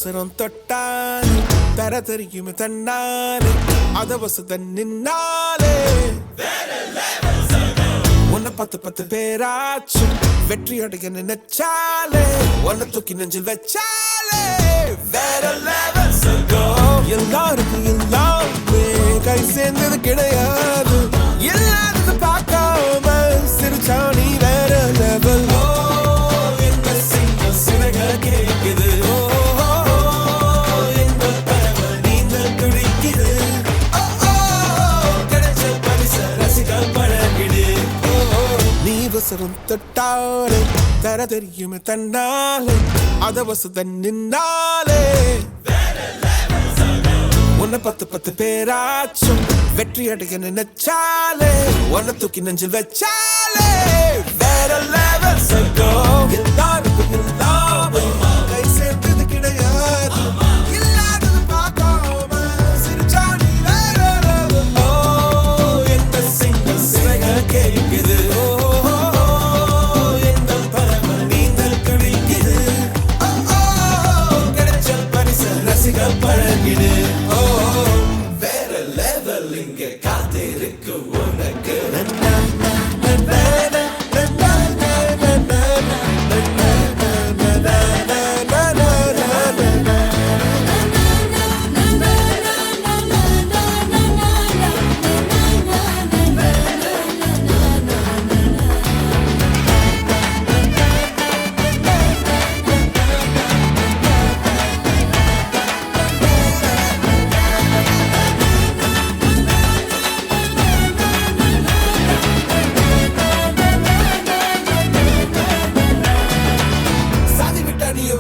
அவசரம் தொட்டாலே தர தெரியுமே தன்னாலே அதவசத நின்னாலே உன்னை 10 பேராச்சும் வெற்றி அடைய நினைச்சாலே உன்னை தூக்கி நெஞ்சில் வச்சாலே வேற லெவல்ஸ் எல்லாருக்கும் எல்லாமே கை சேர்ந்தது கிடையாது எல்லாரும் பார்க்காம சிரிச்சா நீ வேற லெவல் எங்க சிங்க சிறக கேக்குது எங்க பறவை நீந்தல் துடிக்குது கிடைச்ச பரிச ரசிகள் பழகிடு நீ வசரம் தொட்டாலே தர தெரியுமே தன்னாலே அதவசத நின்னாலே உன்னை 10 பேராச்சும் வெற்றி அடைய நினைச்சாலே உன்னை தூக்கி நெஞ்சில் வச்சாலே வேற லெவல்ஸ் எல்லாருக்கும் எல்லாமே கை சேர்ந்தது கிடையாது இல்லாதது பார்க்காம சிரிச்சா நீ வேற லெவல் எந்த சிங்கிள் சிறக கேக்குது எந்த பறவை நீந்தல் துடிக்குது கிடைச்ச பரிச ரசிக பழகிடு வேற லெவல் இங்க காத்திருக்கு உனக்கு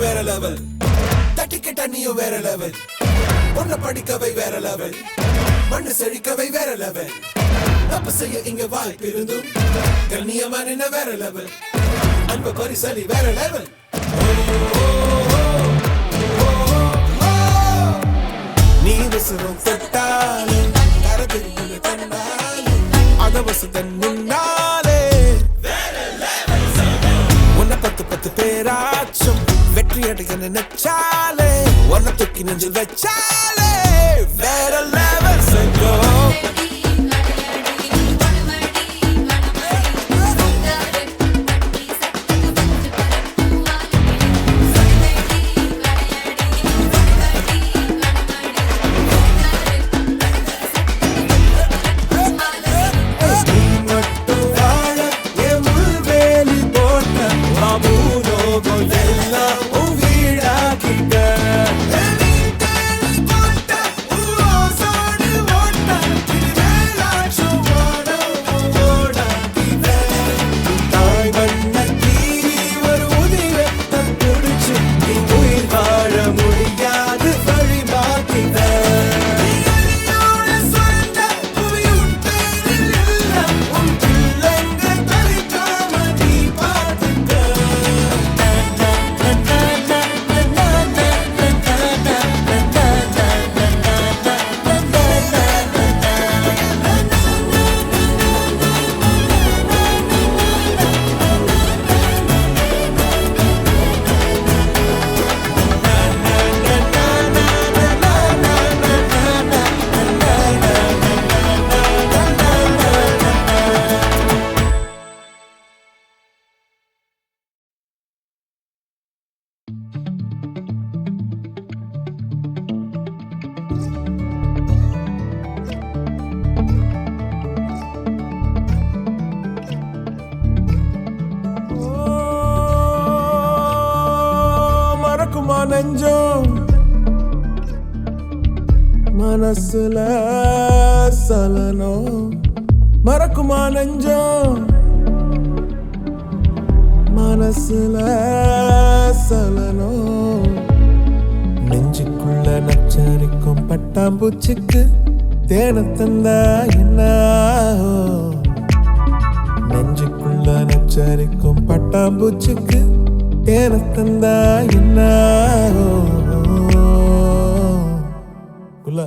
வேற லெவல் தட்டிக்கிட்ட நீயும் வேற லெவல் பொண்ண படிக்கவை வேற லெவல் மண்ணு செழிக்கவை வேற லெவல் தப்பு செய்ய இங்க வாய்ப்பு இருந்தும் கண்ணியமான வேற லெவல் அன்பு பரிசலி வேற லெவல் நீ வசனம் தொட்டாலே தரதில் தன்னாலே அதவசத நின்னாலே உன்னை 10 பேராச்சும் வெற்றி அடைய நினைச்சாலே உன்னை தூக்கி நெஞ்சில் வச்சாலே வேற லெவல்ஸ் நெஞ்சம் மனசுல சலனம் மறக்குமா நெஞ்சம் மனசுல சலனம் நெஞ்சுக்குள்ள நச்சரிக்கும் பட்டாம்பூச்சிக்கு தேன தந்தா என்ன நெஞ்சுக்குள்ள நச்சரிக்கும் பட்டாம்பூச்சிக்கு தேன தந்தா என்ன குல்லா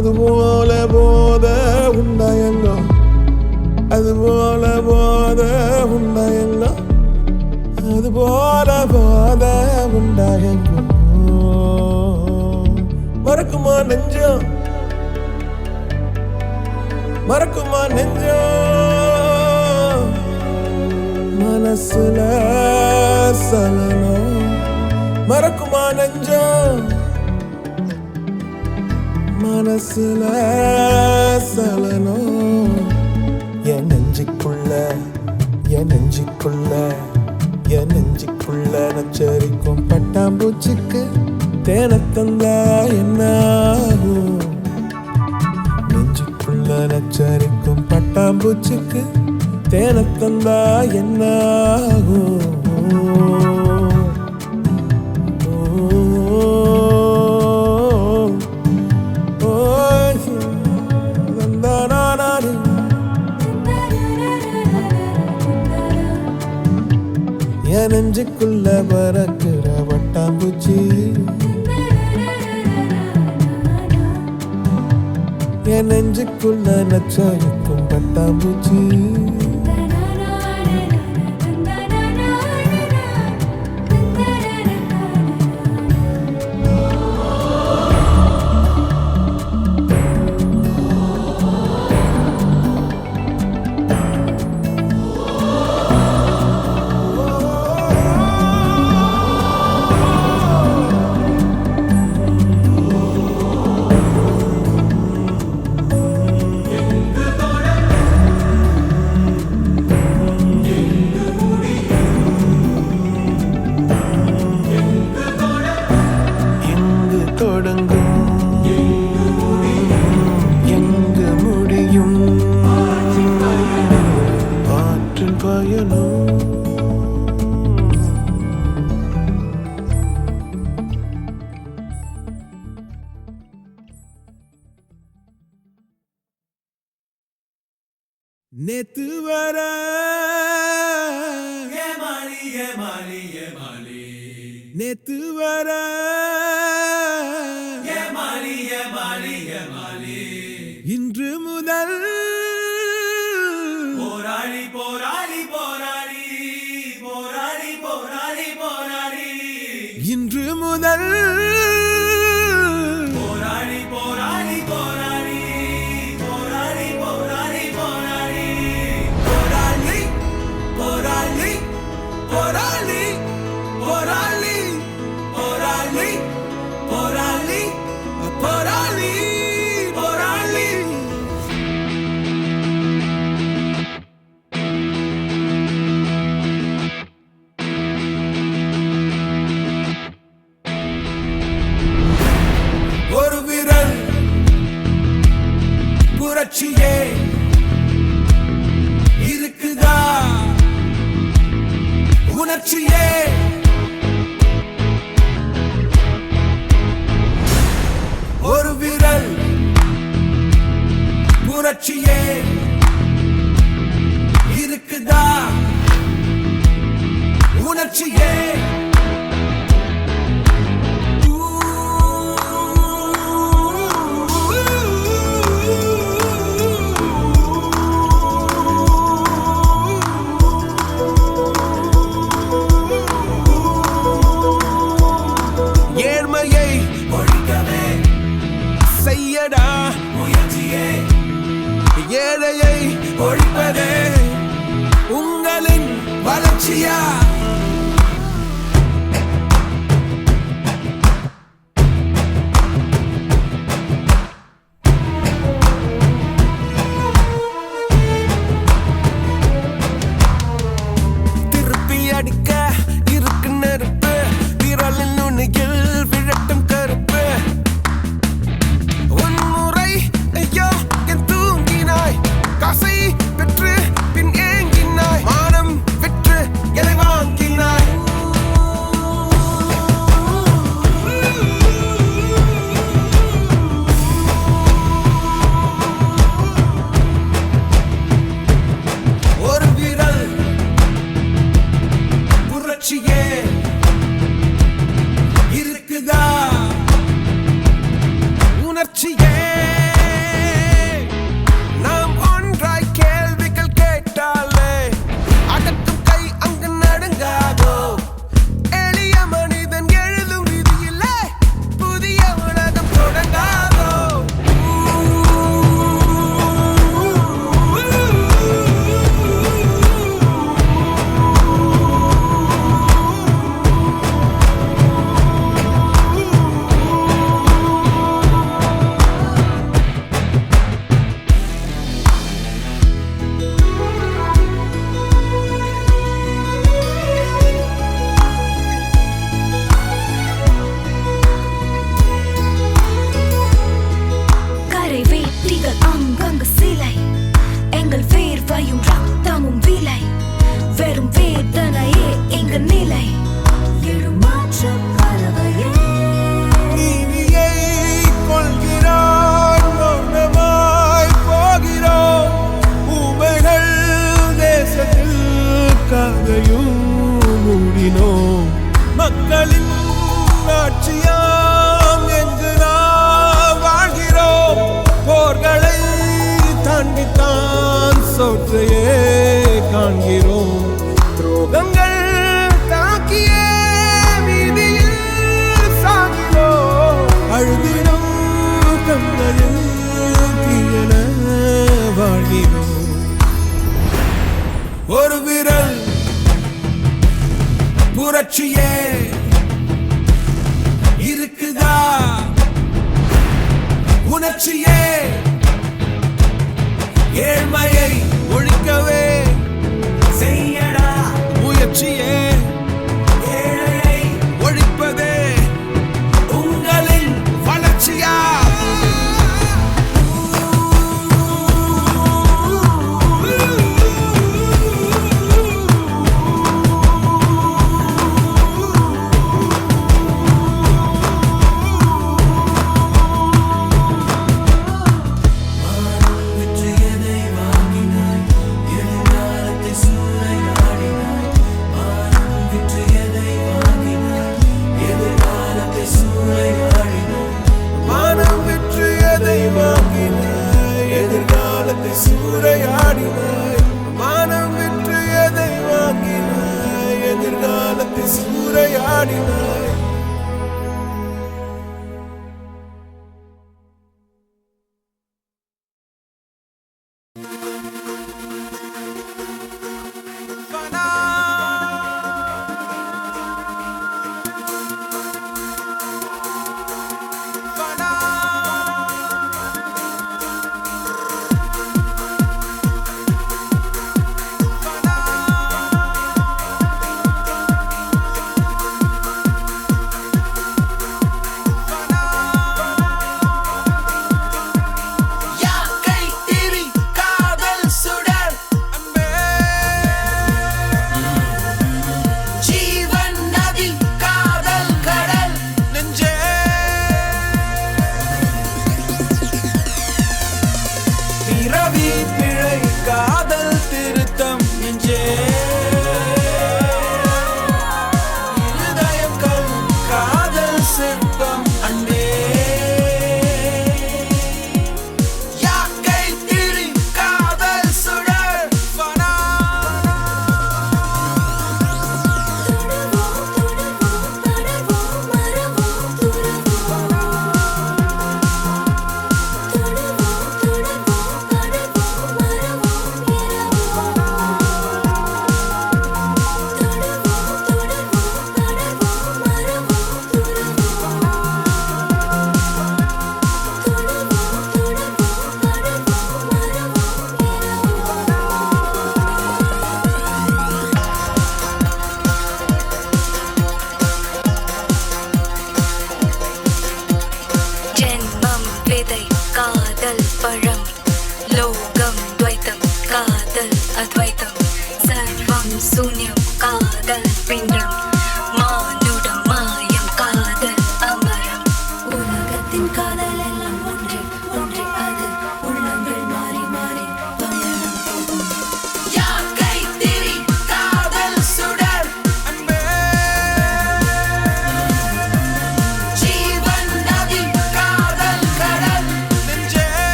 அதுபோல போத உண்டாயங்கோ அதுபோல போத உண்டாயங்கோ அதுபோல போத உண்டாயங்கோ மறக்குமா நெஞ்சம் மறக்குமா நெஞ்சம் மனசுல சலனம் மறக்குமா நெஞ்சம் மனசுல சலனம் என் நெஞ்சுக்குள்ள என் நெஞ்சுக்குள்ள என் நெஞ்சுக்குள்ள நச்சரிக்கும் பட்டாம்பூச்சிக்கு தேனத்தந்தா என்ன ஆகும் நெஞ்சுக்குள்ள நச்சரிக்கும் பட்டாம்பூச்சிக்கு தேனத்தந்தா என்ன ஆகும் என் நெஞ்சுக்குள்ள பறக்கிற பட்டாம்பூச்சி என் நெஞ்சுக்குள்ள நச்சரிக்கும் பட்டாம்பூச்சி நேத்து வர நேத்து வர இன்று முதல் போராளி போராளி போராளி போராளி போராளி போராளி இன்று முதல் போராளி போராளி போராளி போராளி போராளி போராளி போராளி போராளி போராளி போராளி போராளி போராளி போராளி போராளி ஒரு விரல் புரட்சியே இருக்குதா உணர்ச்சியே ஒரு விரல் புரட்சியே இருக்குதா உணர்ச்சியே ஏழ்மையை ஒழிக்கவே செய்யடா முயற்சியே ஏழையை ஒழிப்பதே உங்களின் வளர்ச்சியா திருப்பி அடிக்க இருக்கு நெருப்பு விரலின் நுனியில் விழட்டும் கருப்பு உன்முறை ஐயோ என் தூங்கினாய் காசை பெற்று பின் ஏங்கினாய் மானம் விற்று எதை வாங்கி பாயும் ரத்தமும் விலை வெறும் வேதனையே எங்க நிலை எழுமாற்ற பறவையே நீதியை கொள்கிறான் மௌனமாய் போகிறோம் ஊமைகள் தேசத்தில் கதையும் மூடினோம் மக்களின் ஆட்சியாம் என்று நாம் வாழ்கிறோம் போர்களை தாண்டித்தான் சோற்றையே காண்கிறோம் துரோகங்கள் தாக்கிய வீதியில் சாகிறோம் அழுதிடும் கண்களில் தீயன வாழ்கிறோம் ஒரு விரல் புரட்சியே இருக்குதா உணர்ச்சியே ஏழ்மையை ஒழிக்கவே செய்யடா முயற்சியே ஏழையை ஒழிப்பதே உங்களின் வளர்ச்சியா மானம் விற்று எதை வாங்கினாய் எதிர்காலத்தை சூறையாடினாய் மானம் விற்று எதை வாங்கினாய் எதிர்காலத்தை சூறையாடினாய்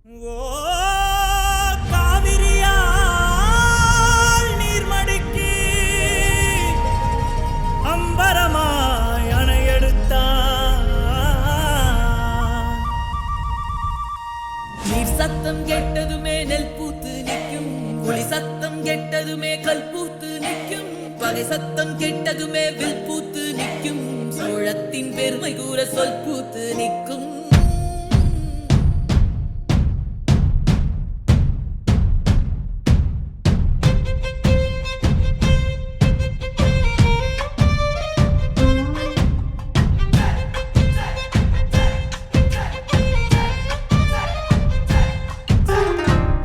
ஓ காவிரியால் நீர்மடிக்கு அம்பரமாய் அணையெடுத்தான். நீர் சத்தம் கெட்டதுமே நெல் பூத்து நிற்கும், ஒளி சத்தம் கெட்டதுமே கல் பூத்து நிற்கும், பகை சத்தம் கெட்டதுமே வில் பூத்து நிற்கும், சோழத்தின் பெருமை கூற சொல் பூத்து நிற்கும்.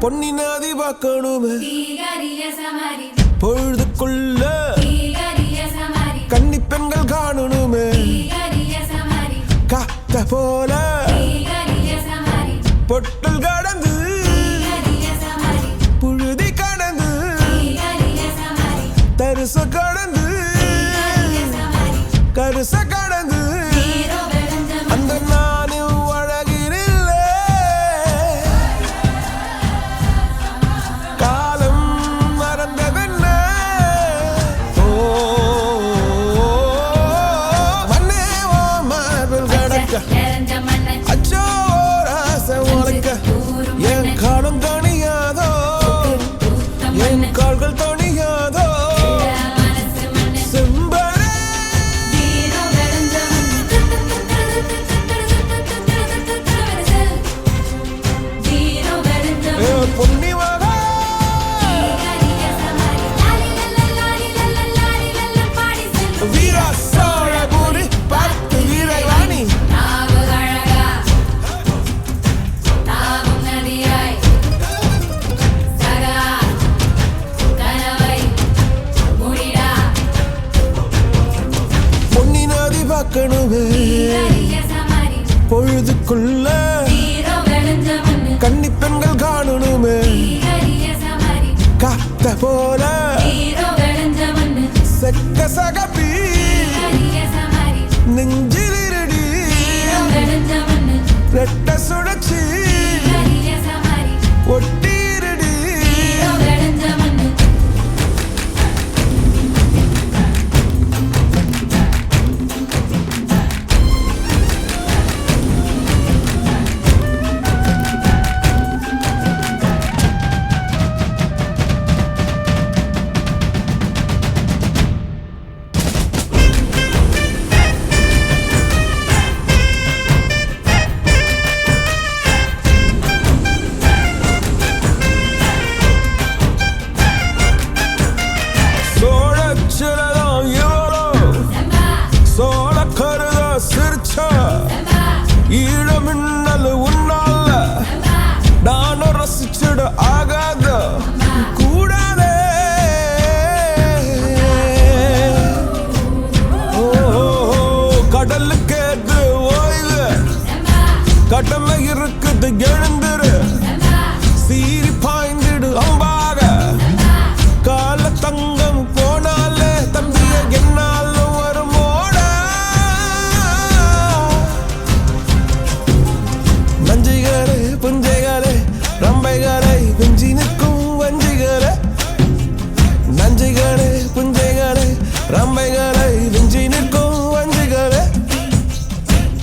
பொன்னி நதி பார்க்கணுமே தீகரிய சமரி பொழுதுக்குள்ள தீகரிய சமரி கன்னி பெண்கள் காணணுமே தீகரிய சமரி காத்த போல தீகரிய சமரி பொட்டல் கடந்து தீகரிய சமரி புழுதி கடந்து தீகரிய சமரி தரிச கடந்து தீகரிய சமரி கருச கடந்து தீரோ வெளஞ்சம் அந்த நானும் அழகினில்லை காலம் மறந்ததென்ன ஓ மண்ணே ஓ மார்பில் கடக்க நிறைஞ்ச மண்ணை அச்சோ ராச உனக்க என் காலம் தணியாதோ என் கால்கள் தணியாதோ மனசு மண்ணை செம்பரே தீரோ வெளஞ்சம் தீரோ வெளஞ்சம் பொன்னி மகா தீகரிய சமரி லாலி லாலி லாலி லாலி லாலி பாடி செல்லும் வீரா சோழபுரி பத்து வீரவாணி நாகழகா தாவும் நதியாய் சகா கனவை முடிடா பொன்னி நதி பார்க்கணுமே தீகரிய சமரி பொழுதுக்குள்ள தீரோ வெளஞ்ச மண்ணு கன்னி பெண்கள் காணணுமே தீகரிய சமரி காத்த போல தீரோ வெளஞ்ச மண்ணு செக்க சகப்பி தீகரிய சமரி நெஞ்சிலிருடி தீரோ வெளஞ்ச மண்ணு ரெட்ட சுழற்சி தீகரிய சமரி ஒட்டிருடி தீரோ வெளஞ்ச மண்ணு சோழச்சிரதம் இவரோ சம்பா சோழ கருத சிரிச்சா சம்பா ஈழமின்னல் உன்னால சம்பா நானும் ரசிச்சிட ஆகாத கூடாதே ஓ கடலுக்கேது ஓய்வு சம்பா கடமை இருக்குது எழுந்துரு சம்பா சீறி பாய்ந்திடு அம்பாக கால தங்கம் போனாலே தம்பிய என்னாலும் வருமோட நஞ்சிகளே புஞ்சைகளே ரம்பைகளை வெஞ்சி நிற்கும் வஞ்சிகளே நஞ்சிகளே புஞ்சைகளே ரம்பைகளை வெஞ்சி நிற்கும் வஞ்சிகளே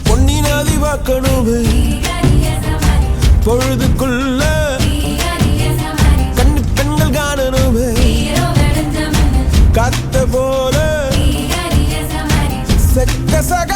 பொன்னி நதி பார்க்கணுமே தீகரிய சமரி பொழுதுக்குள்ள தீகரிய சமரி கன்னி பெண்கள் காணணுமே தீரோ வெளஞ்ச மண்ணு காத்த போல தீகரிய சமரி செக்க சக